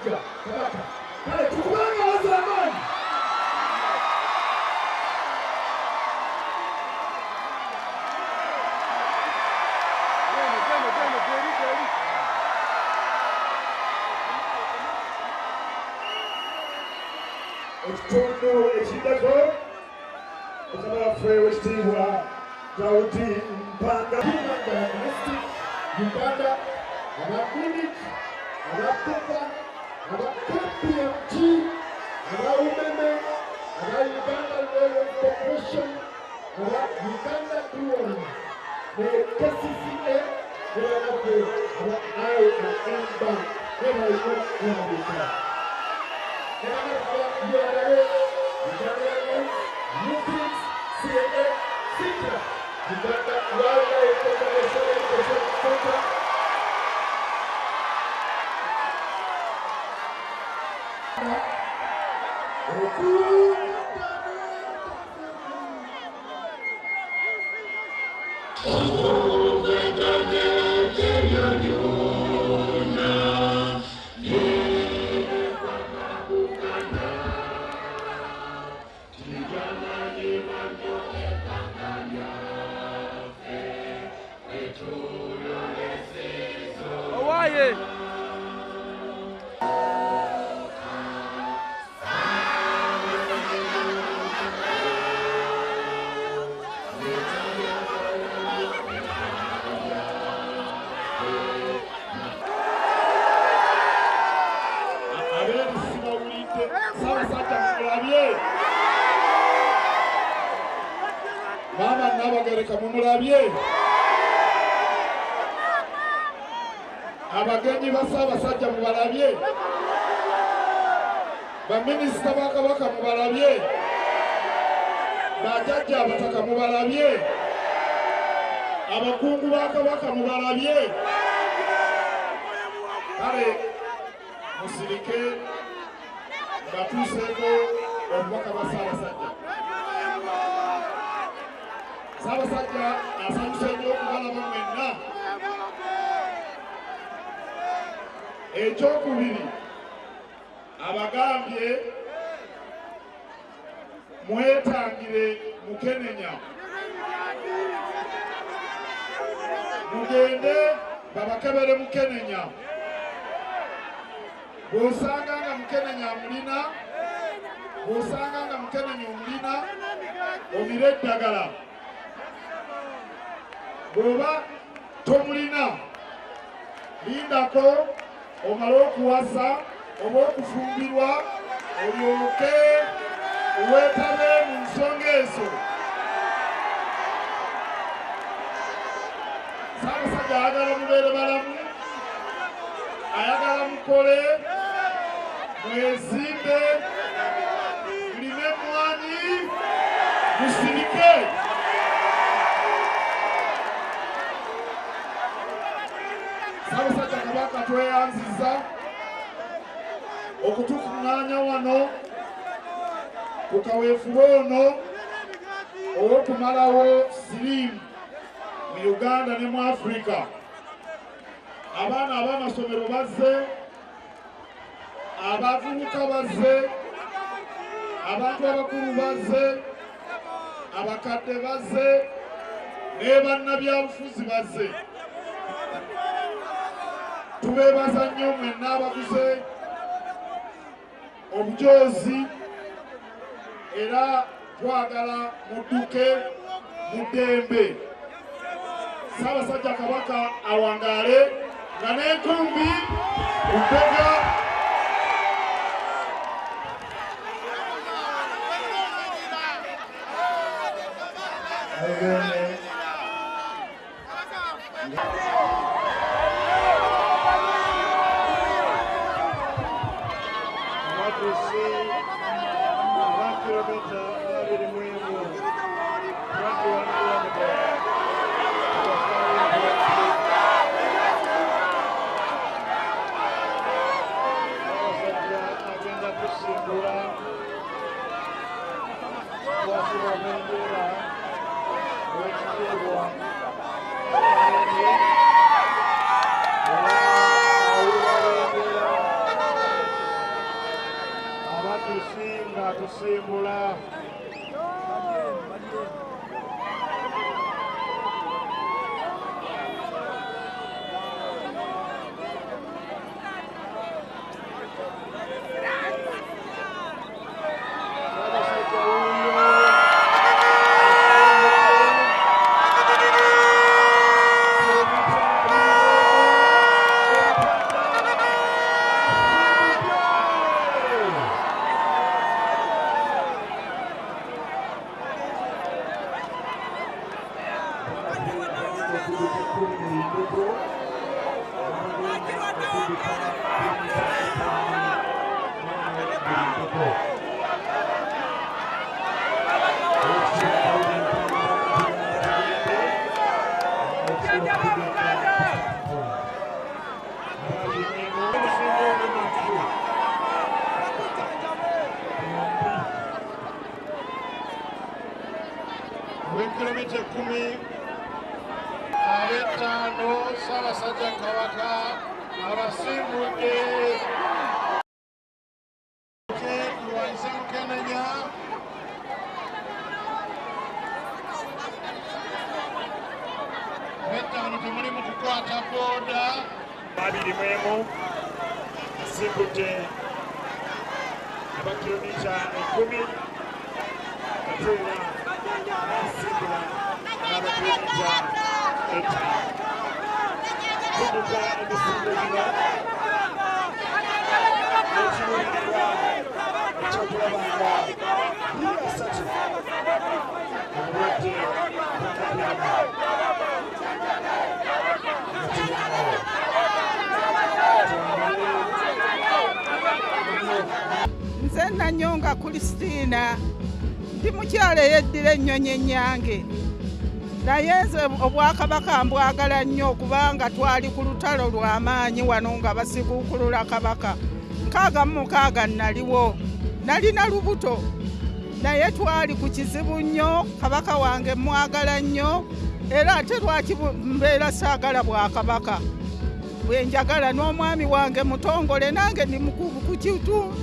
Ujja, Kabaka. Kale tukubanga waza amaanyi. Ekitundu ekiddako Mukama waffe w'ekitiibwa Daudi Mpanga Uganda, Namungi, Kabaka, KPMG, Women, Uganda Railway Corporation, Uganda Brewery, the KCCA, the I&M Bank, Mama nabagereka mumulabye abagenyi basabasajja mubalabye baminisita ba Kabaka mubalabye bajjajja abataka mubalabye abakungu ba Kabaka mubalabye kale musirike batuuseeko obubaka bwa Ssaabasajja. Ssaabasajja asanyuse nnyo okubalaba mwenna. Ekyokubiri abagambye mwetangire Mukenenya, mugende babakebere Mukenenya. Bw'osanga nga Mukenenya amulina, bw'osanga nga Mukenenya omulina, omire eddagala. Bw'oba tomulina, lindako omale okuwasa oba okufumbirwa olyoke weetabe mu nsonga ezo. Ssaabasajja ayagala mubeere balamu, ayagala mukole, mwezimbe, mulime emmwanyi, musirike. Ssaabasajja Kabaka tweyanziza okutukuŋŋaanya wano ku kaweefube ono ow'okumalawo siriimu mu Uganda ne mu Africa. Abaana ab'amasomero bazze, abavubuka bazze, abantu abakulu bazze, abakadde bazze, ne bannabyabufuzi bazze. Tubeebaza nnyo mwenna abaguze obujoozi era twagala mudduke mu ddembe. Ssaabasajja Kabaka awangaale nga n'enkumbi mpega. tusinga tusimbula kilomita 10 ab'ettaano Ssaabasajja Kabaka abasimbudde lwanise Mukenenya ab'ettaano temuli mu kukwata booda 21 asimbudde aba kilomita 10 Kateera asimbula aba kilomita 8 kubuka ebisimbo bino ekiwulirwa ekyokulabanga asatu obulwadde nze Nanyonga Christina ndi mukyala eyeddira ennyonyi ennyange naye nze obwakabaka mbwagala nnyo kubanga twali ku lutalo lw'amaanyi wano nga basiguukulula kabaka 66 naliwo nalina lubuto naye twali ku kizibu nnyo kabaka wange mwagala nnyo era ate lwaki mbeera saagala bwakabaka bwe njagala n'omwami wange mutongole nange ndi ku kitu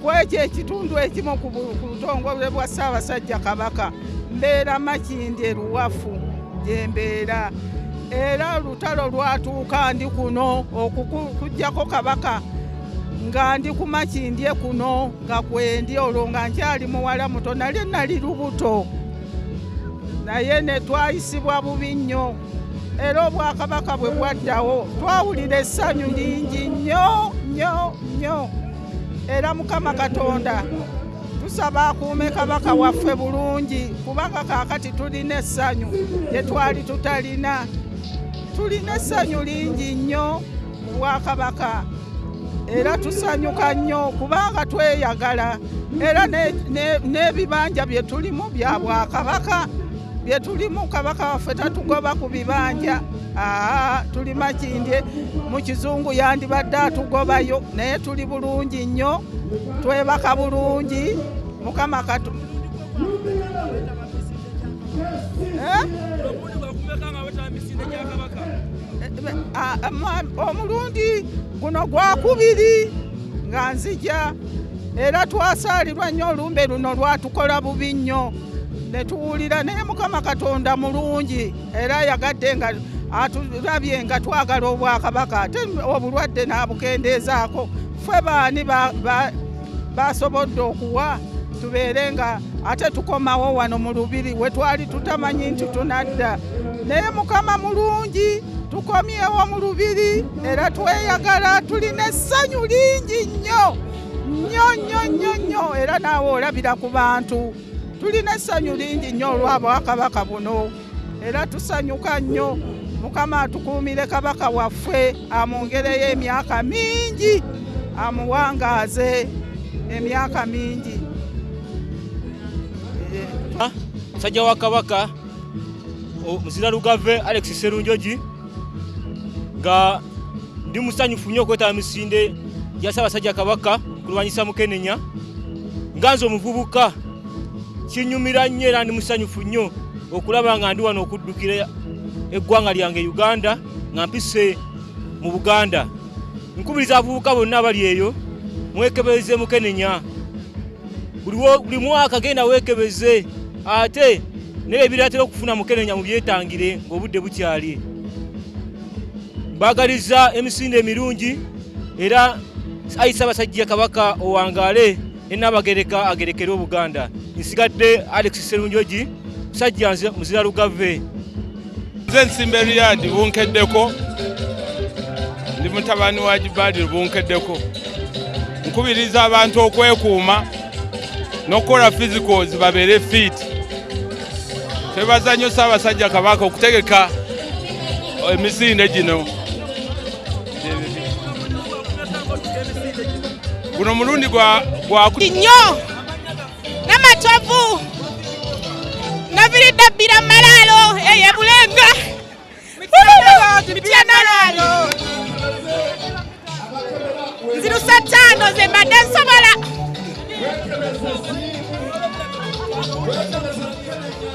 kwekyo ekitundu ekimu ku butongole bwa Ssaabasajja Kabaka mbeera Makindye Luwafu gye mbeera era olutalo lwatuuka ndi kuno okukujjako kabaka nga ndi ku Makindye kuno nga kwendi olwo nga nkyali muwala muto nali lubuto naye ne twayisibwa bubi nnyo era obwakabaka bwe bwaddawo twawulira essanyu lingi nnyo nnyo nnyo era Mukama Katonda tusaba akuume kabaka waffe bulungi kubanga kaakati tulina essanyu lye twali tutalina tulina essanyu lingi nnyo mu bwakabaka era tusanyuka nnyo kubanga tweyagala era n'ebibanja bye tulimu bya bwakabaka bye tulimu kabaka waffe tatugoba ku bibanja tuli Makindye mu kizungu yandibadde atugobayo naye tuli bulungi nnyo twebaka bulungi Mukama Katonda omulundi guno gwakubiri nga nzija era twasaalirwa nnyo olumbe luno lwatukola bubi nnyo ne tuwulira naye Mukama Katonda mulungi era yagadde nga atulabye nga twagala obwakabaka ate obulwadde n'abukendeezaako ffe baani basobodde okuwa tubeere nga ate tukomawo wano mu Lubiri we twali tutamanyi nti tunadda naye Mukama mulungi tukomyewo mu Lubiri era tweyagala tulina essanyu lingi nnyo nnyo nnyo nnyo nnyo era naawe olabira ku bantu tulina essanyu lingi nnyo olw'obwakabaka buno era tusanyuka nnyo Mukama atukuumire kabaka waffe amwongereyo emyaka mingi amuwangaaze emyaka mingi. Musajja wa kabaka Muzira Lugave Alex Serunjogi nga ndi musanyufu nnyo okwetaba misinde gya Ssaabasajja Kabaka kulwanyisa Mukenenya nga nze omuvubuka kinyumira nnyo era ndi musanyufu nnyo okulaba nga ndi wano okuddukira eggwanga lyange Uganda nga mpise mu Buganda. Nkubiriza abavubuka bonna abali eyo mwekebereze Mukenenya buli mwaka genda weekebeze ate naye biratera okufuna mukenenya mu byetangire ng'obudde bukyali. Mbagaliza emisinde emirungi era ayisa abasajja Kabaka owangaale n'abagereka agerekera Obuganda. Nsigadde Alex Sserunjogi musajja muzira lugave. Nze Nsimbe Riyadi bunkeddeko, ndi mutabani wa Jibali bunkeddeko. Nkubiriza abantu okwekuuma n'okukola physicals babeere fit. Twebaza nnyo Ssaabasajja Kabaka okutegeka emisinde gino. Guno mulundi gwa nnyo n'amatovu naviriddabbira malaalo eyo Bulenga mityanalaalo nzirusa 5 ze mbadde nsobola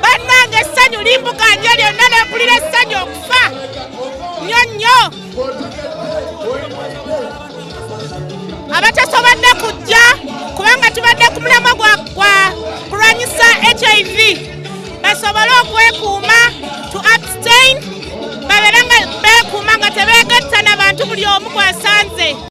bannange essanyu limbuka njo lyonna nempulira essanyu okufa nnyo abatasobodde kujja kubanga tubadde ku mulamwa gwa kulwanyisa HIV basobole okwekuuma to abstain babeere nga beekuuma nga tebeegatta n'abantu buli omu kwasanze.